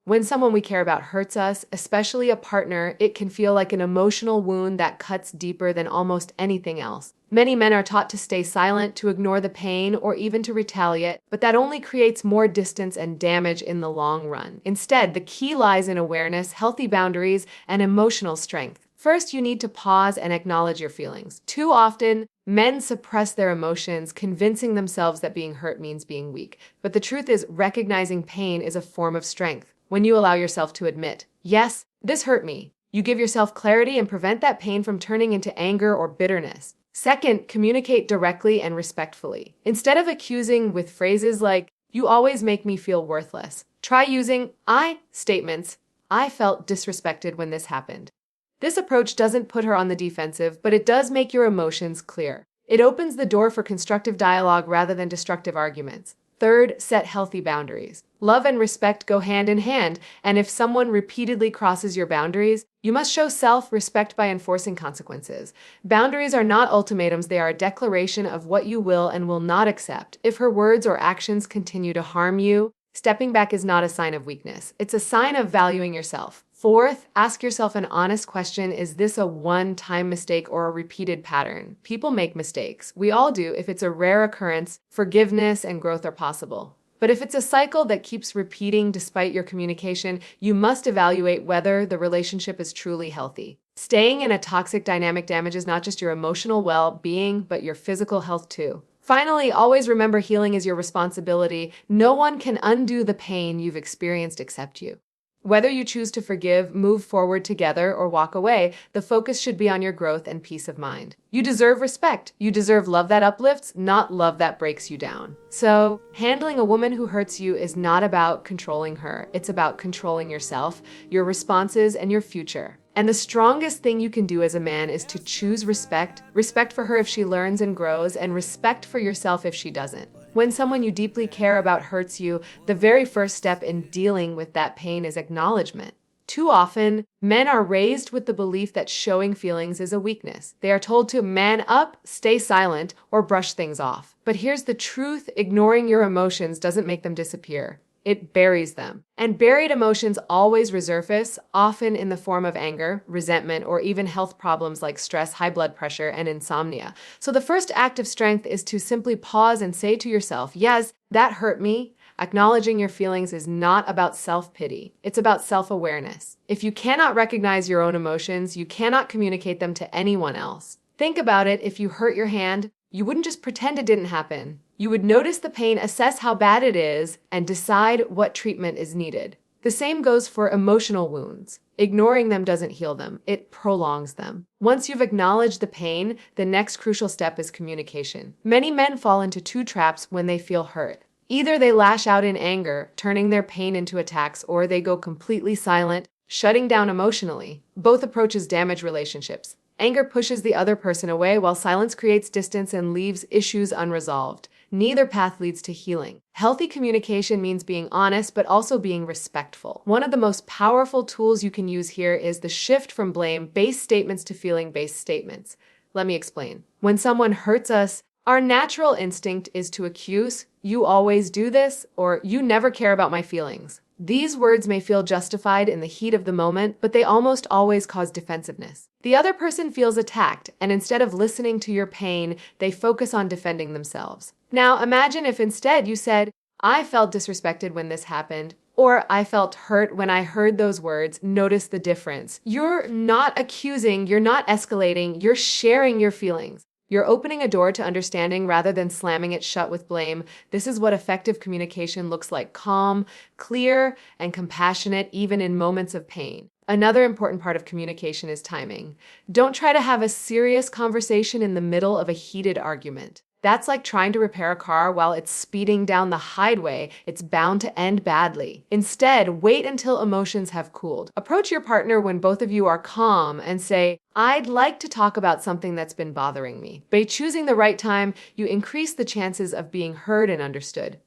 When someone we care about hurts us, especially a partner, it can feel like an emotional wound that cuts deeper than almost anything else. Many men are taught to stay silent, to ignore the pain, or even to retaliate, but that only creates more distance and damage in the long run. Instead, the key lies in awareness, healthy boundaries, and emotional strength. First, you need to pause and acknowledge your feelings. Too often, men suppress their emotions, convincing themselves that being hurt means being weak. But the truth is, recognizing pain is a form of strength. When you allow yourself to admit, yes, this hurt me, you give yourself clarity and prevent that pain from turning into anger or bitterness. Second, communicate directly and respectfully. Instead of accusing with phrases like, you always make me feel worthless, try using I statements. I felt disrespected when this happened. This approach doesn't put her on the defensive, but it does make your emotions clear. It opens the door for constructive dialogue rather than destructive arguments. Third, set healthy boundaries. Love and respect go hand in hand, and if someone repeatedly crosses your boundaries, you must show self-respect by enforcing consequences. Boundaries are not ultimatums, they are a declaration of what you will and will not accept. If her words or actions continue to harm you, stepping back is not a sign of weakness. It's a sign of valuing yourself. Fourth, ask yourself an honest question. Is this a one-time mistake or a repeated pattern? People make mistakes. We all do. If it's a rare occurrence, forgiveness and growth are possible. But if it's a cycle that keeps repeating despite your communication, you must evaluate whether the relationship is truly healthy. Staying in a toxic dynamic damages not just your emotional well-being, but your physical health too. Finally, always remember healing is your responsibility. No one can undo the pain you've experienced except you. Whether you choose to forgive, move forward together, or walk away, the focus should be on your growth and peace of mind. You deserve respect. You deserve love that uplifts, not love that breaks you down. So, handling a woman who hurts you is not about controlling her. It's about controlling yourself, your responses, and your future. And the strongest thing you can do as a man is to choose respect. Respect for her if she learns and grows, and respect for yourself if she doesn't. When someone you deeply care about hurts you, the very first step in dealing with that pain is acknowledgement. Too often, men are raised with the belief that showing feelings is a weakness. They are told to man up, stay silent, or brush things off. But here's the truth: ignoring your emotions doesn't make them disappear. It buries them. And buried emotions always resurface, often in the form of anger, resentment, or even health problems like stress, high blood pressure, and insomnia. So the first act of strength is to simply pause and say to yourself, yes, that hurt me. Acknowledging your feelings is not about self-pity. It's about self-awareness. If you cannot recognize your own emotions, you cannot communicate them to anyone else. Think about it. If you hurt your hand, you wouldn't just pretend it didn't happen. You would notice the pain, assess how bad it is, and decide what treatment is needed. The same goes for emotional wounds. Ignoring them doesn't heal them, it prolongs them. Once you've acknowledged the pain, the next crucial step is communication. Many men fall into two traps when they feel hurt. Either they lash out in anger, turning their pain into attacks, or they go completely silent, shutting down emotionally. Both approaches damage relationships. Anger pushes the other person away, while silence creates distance and leaves issues unresolved. Neither path leads to healing. Healthy communication means being honest, but also being respectful. One of the most powerful tools you can use here is the shift from blame-based statements to feeling-based statements. Let me explain. When someone hurts us, our natural instinct is to accuse, you always do this, or you never care about my feelings. These words may feel justified in the heat of the moment, but they almost always cause defensiveness. The other person feels attacked, and instead of listening to your pain, they focus on defending themselves. Now imagine if instead you said, I felt disrespected when this happened, or I felt hurt when I heard those words. Notice the difference. You're not accusing, you're not escalating, you're sharing your feelings. You're opening a door to understanding rather than slamming it shut with blame. This is what effective communication looks like: calm, clear, and compassionate, even in moments of pain. Another important part of communication is timing. Don't try to have a serious conversation in the middle of a heated argument. That's like trying to repair a car while it's speeding down the highway. It's bound to end badly. Instead, wait until emotions have cooled. Approach your partner when both of you are calm and say, I'd like to talk about something that's been bothering me. By choosing the right time, you increase the chances of being heard and understood.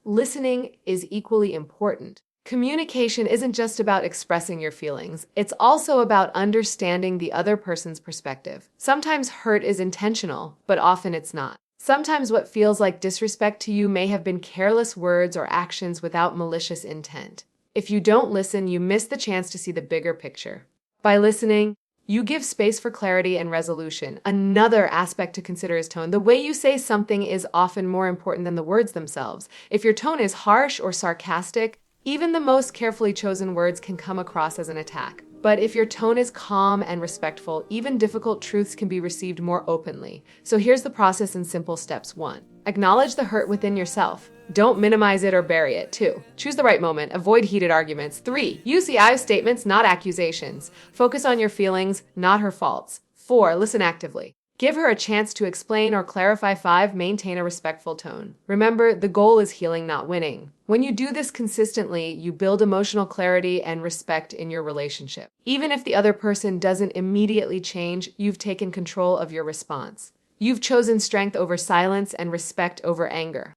Listening is equally important. Communication isn't just about expressing your feelings. It's also about understanding the other person's perspective. Sometimes hurt is intentional, but often it's not. Sometimes what feels like disrespect to you may have been careless words or actions without malicious intent. If you don't listen, you miss the chance to see the bigger picture. By listening, you give space for clarity and resolution. Another aspect to consider is tone. The way you say something is often more important than the words themselves. If your tone is harsh or sarcastic, even the most carefully chosen words can come across as an attack. But if your tone is calm and respectful, even difficult truths can be received more openly. So here's the process in simple steps. 1. Acknowledge the hurt within yourself. Don't minimize it or bury it. 2. Choose the right moment. Avoid heated arguments. 3. Use the I statements, not accusations. Focus on your feelings, not her faults. 4. Listen actively. Give her a chance to explain or clarify. 5. Maintain a respectful tone. Remember, the goal is healing, not winning. When you do this consistently, you build emotional clarity and respect in your relationship. Even if the other person doesn't immediately change, you've taken control of your response. You've chosen strength over silence and respect over anger.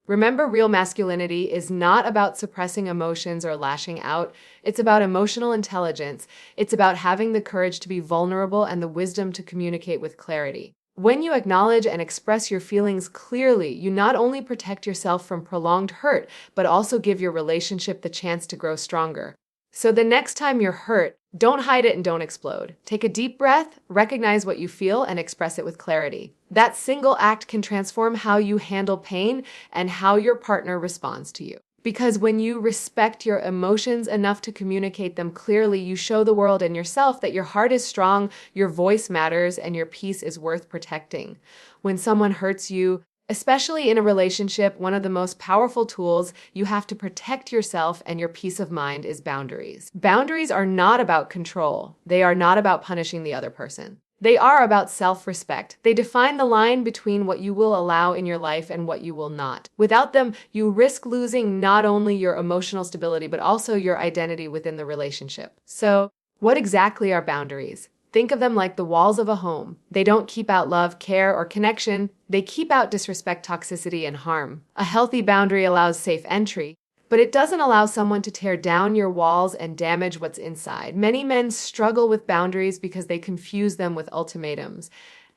Remember, real masculinity is not about suppressing emotions or lashing out. It's about emotional intelligence. It's about having the courage to be vulnerable and the wisdom to communicate with clarity. When you acknowledge and express your feelings clearly, you not only protect yourself from prolonged hurt, but also give your relationship the chance to grow stronger. So the next time you're hurt, don't hide it and don't explode. Take a deep breath, recognize what you feel, and express it with clarity. That single act can transform how you handle pain and how your partner responds to you. Because when you respect your emotions enough to communicate them clearly, you show the world and yourself that your heart is strong, your voice matters, and your peace is worth protecting. When someone hurts you, especially in a relationship, one of the most powerful tools you have to protect yourself and your peace of mind is boundaries. Boundaries are not about control. They are not about punishing the other person. They are about self-respect. They define the line between what you will allow in your life and what you will not. Without them, you risk losing not only your emotional stability, but also your identity within the relationship. So, what exactly are boundaries? Think of them like the walls of a home. They don't keep out love, care, or connection. They keep out disrespect, toxicity, and harm. A healthy boundary allows safe entry, but it doesn't allow someone to tear down your walls and damage what's inside. Many men struggle with boundaries because they confuse them with ultimatums.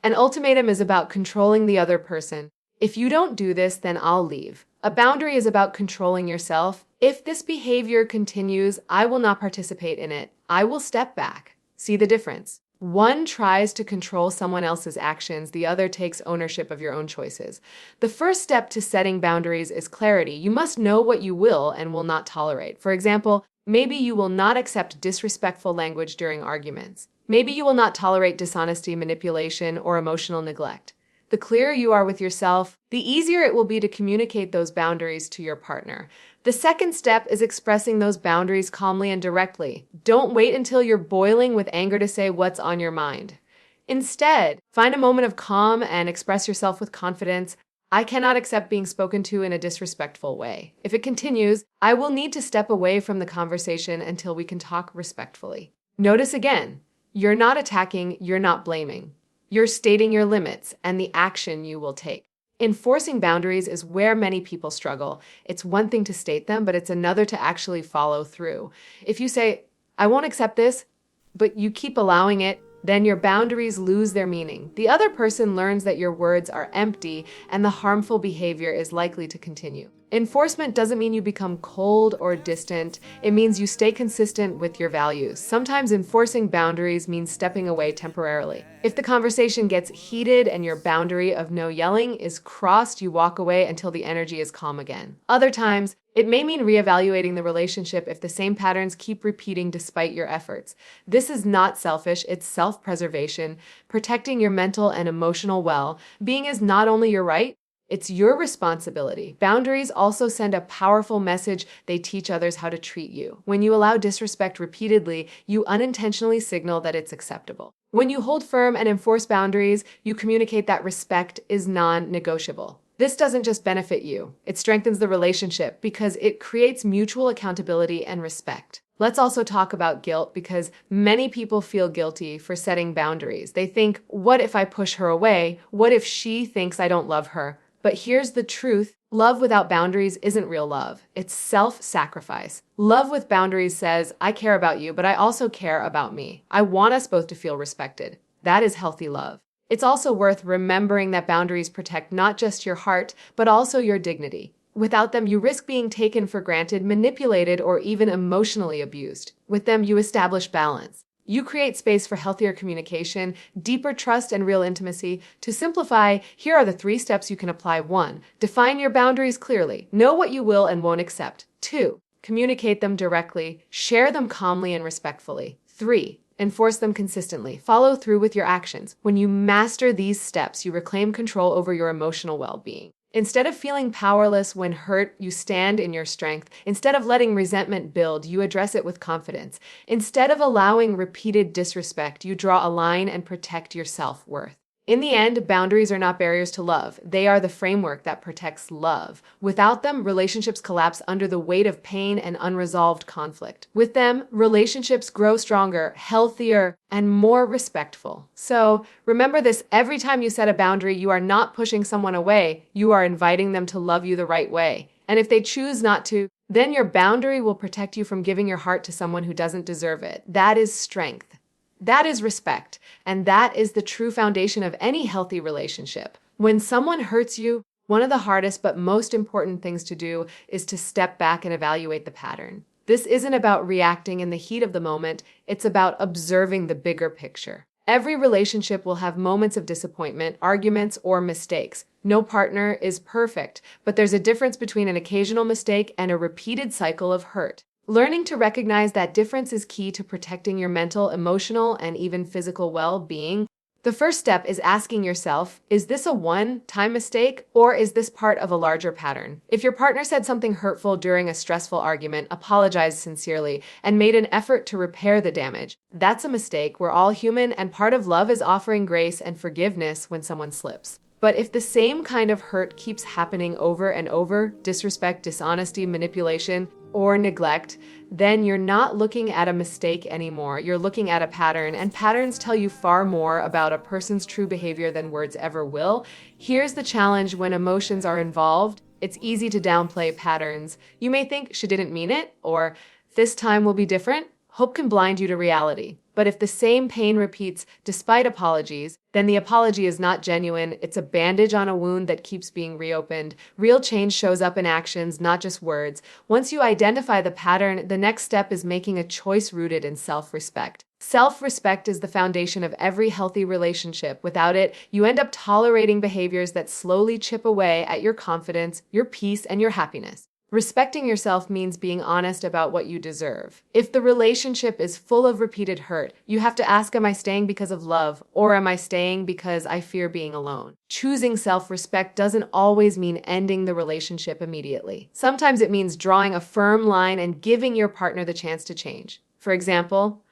An ultimatum is about controlling the other person. If you don't do this, then I'll leave. A boundary is about controlling yourself. If this behavior continues, I will not participate in it. I will step back. See the difference? One tries to control someone else's actions, the other takes ownership of your own choices. The first step to setting boundaries is clarity. You must know what you will and will not tolerate. For example, maybe you will not accept disrespectful language during arguments. Maybe you will not tolerate dishonesty, manipulation, or emotional neglect. The clearer you are with yourself, the easier it will be to communicate those boundaries to your partner. The second step is expressing those boundaries calmly and directly. Don't wait until you're boiling with anger to say what's on your mind. Instead, find a moment of calm and express yourself with confidence. I cannot accept being spoken to in a disrespectful way. If it continues, I will need to step away from the conversation until we can talk respectfully. Notice again, you're not attacking, you're not blaming. You're stating your limits and the action you will take. Enforcing boundaries is where many people struggle. It's one thing to state them, but it's another to actually follow through. If you say, I won't accept this, but you keep allowing it, then your boundaries lose their meaning. The other person learns that your words are empty and the harmful behavior is likely to continue. Enforcement doesn't mean you become cold or distant. It means you stay consistent with your values. Sometimes enforcing boundaries means stepping away temporarily. If the conversation gets heated and your boundary of no yelling is crossed, you walk away until the energy is calm again. Other times, it may mean reevaluating the relationship if the same patterns keep repeating despite your efforts. This is not selfish, it's self-preservation, protecting your mental and emotional well-being is not only your right, it's your responsibility. Boundaries also send a powerful message. They teach others how to treat you. When you allow disrespect repeatedly, you unintentionally signal that it's acceptable. When you hold firm and enforce boundaries, you communicate that respect is non-negotiable. This doesn't just benefit you, it strengthens the relationship because it creates mutual accountability and respect. Let's also talk about guilt because many people feel guilty for setting boundaries. They think, what if I push her away? What if she thinks I don't love her? But here's the truth. Love without boundaries isn't real love. It's self-sacrifice. Love with boundaries says, I care about you, but I also care about me. I want us both to feel respected. That is healthy love. It's also worth remembering that boundaries protect not just your heart, but also your dignity. Without them, you risk being taken for granted, manipulated, or even emotionally abused. With them, you establish balance. You create space for healthier communication, deeper trust, and real intimacy. To simplify, here are the 3 steps you can apply. 1. Define your boundaries clearly. Know what you will and won't accept. 2. Communicate them directly. Share them calmly and respectfully. 3. Enforce them consistently. Follow through with your actions. When you master these steps, you reclaim control over your emotional well-being. Instead of feeling powerless when hurt, you stand in your strength. Instead of letting resentment build, you address it with confidence. Instead of allowing repeated disrespect, you draw a line and protect your self-worth. In the end, boundaries are not barriers to love. They are the framework that protects love. Without them, relationships collapse under the weight of pain and unresolved conflict. With them, relationships grow stronger, healthier, and more respectful. So remember this: every time you set a boundary, you are not pushing someone away. You are inviting them to love you the right way. And if they choose not to, then your boundary will protect you from giving your heart to someone who doesn't deserve it. That is strength. That is respect, and that is the true foundation of any healthy relationship. When someone hurts you, one of the hardest but most important things to do is to step back and evaluate the pattern. This isn't about reacting in the heat of the moment, it's about observing the bigger picture. Every relationship will have moments of disappointment, arguments, or mistakes. No partner is perfect, but there's a difference between an occasional mistake and a repeated cycle of hurt. Learning to recognize that difference is key to protecting your mental, emotional, and even physical well-being. The first step is asking yourself, is this a one-time mistake, or is this part of a larger pattern? If your partner said something hurtful during a stressful argument, apologize sincerely, and made an effort to repair the damage, that's a mistake. We're all human, and part of love is offering grace and forgiveness when someone slips. But if the same kind of hurt keeps happening over and over, disrespect, dishonesty, manipulation, or neglect, then you're not looking at a mistake anymore. You're looking at a pattern, and patterns tell you far more about a person's true behavior than words ever will. Here's the challenge: when emotions are involved, it's easy to downplay patterns. You may think she didn't mean it, or this time will be different. Hope can blind you to reality. But if the same pain repeats despite apologies, then the apology is not genuine. It's a bandage on a wound that keeps being reopened. Real change shows up in actions, not just words. Once you identify the pattern, the next step is making a choice rooted in self-respect. Self-respect is the foundation of every healthy relationship. Without it, you end up tolerating behaviors that slowly chip away at your confidence, your peace, and your happiness. Respecting yourself means being honest about what you deserve. If the relationship is full of repeated hurt, you have to ask, am I staying because of love, or am I staying because I fear being alone? Choosing self-respect doesn't always mean ending the relationship immediately. Sometimes it means drawing a firm line and giving your partner the chance to change. For example,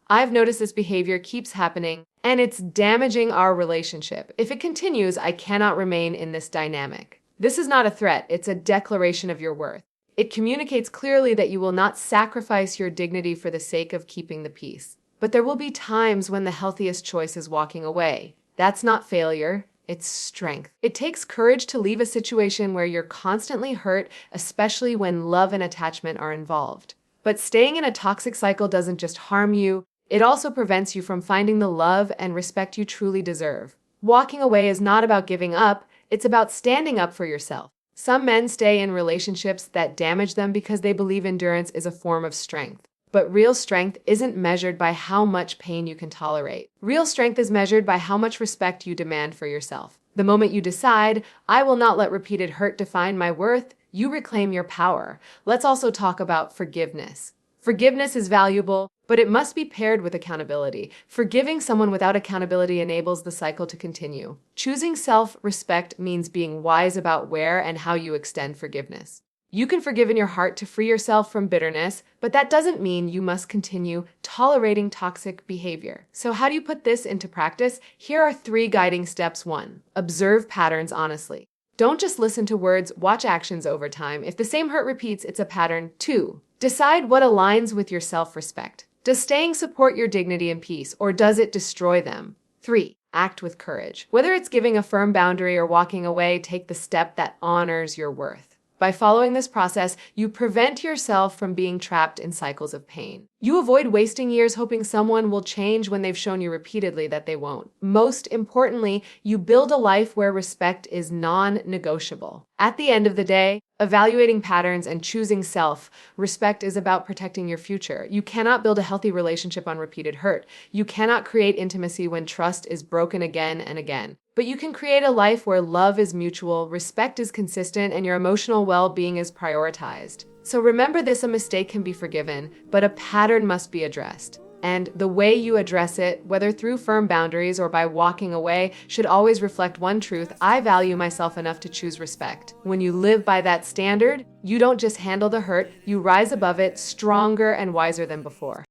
I've noticed this behavior keeps happening, and it's damaging our relationship. If it continues, I cannot remain in this dynamic. This is not a threat, it's a declaration of your worth. It communicates clearly that you will not sacrifice your dignity for the sake of keeping the peace. But there will be times when the healthiest choice is walking away. That's not failure, it's strength. It takes courage to leave a situation where you're constantly hurt, especially when love and attachment are involved. But staying in a toxic cycle doesn't just harm you, it also prevents you from finding the love and respect you truly deserve. Walking away is not about giving up, it's about standing up for yourself. Some men stay in relationships that damage them because they believe endurance is a form of strength. But real strength isn't measured by how much pain you can tolerate. Real strength is measured by how much respect you demand for yourself. The moment you decide, I will not let repeated hurt define my worth, you reclaim your power. Let's also talk about forgiveness. Forgiveness is valuable, but it must be paired with accountability. Forgiving someone without accountability enables the cycle to continue. Choosing self-respect means being wise about where and how you extend forgiveness. You can forgive in your heart to free yourself from bitterness, but that doesn't mean you must continue tolerating toxic behavior. So how do you put this into practice? Here are 3 guiding steps. 1. Observe patterns honestly. Don't just listen to words, watch actions over time. If the same hurt repeats, it's a pattern. 2. Decide what aligns with your self-respect. Does staying support your dignity and peace, or does it destroy them? 3. Act with courage. Whether it's giving a firm boundary or walking away, take the step that honors your worth. By following this process, you prevent yourself from being trapped in cycles of pain. You avoid wasting years hoping someone will change when they've shown you repeatedly that they won't. Most importantly, you build a life where respect is non-negotiable. At the end of the day, evaluating patterns and choosing self-respect is about protecting your future. You cannot build a healthy relationship on repeated hurt. You cannot create intimacy when trust is broken again and again. But you can create a life where love is mutual, respect is consistent, and your emotional well-being is prioritized. So remember this, a mistake can be forgiven, but a pattern must be addressed. And the way you address it, whether through firm boundaries or by walking away, should always reflect one truth: I value myself enough to choose respect. When you live by that standard, you don't just handle the hurt, you rise above it, stronger and wiser than before.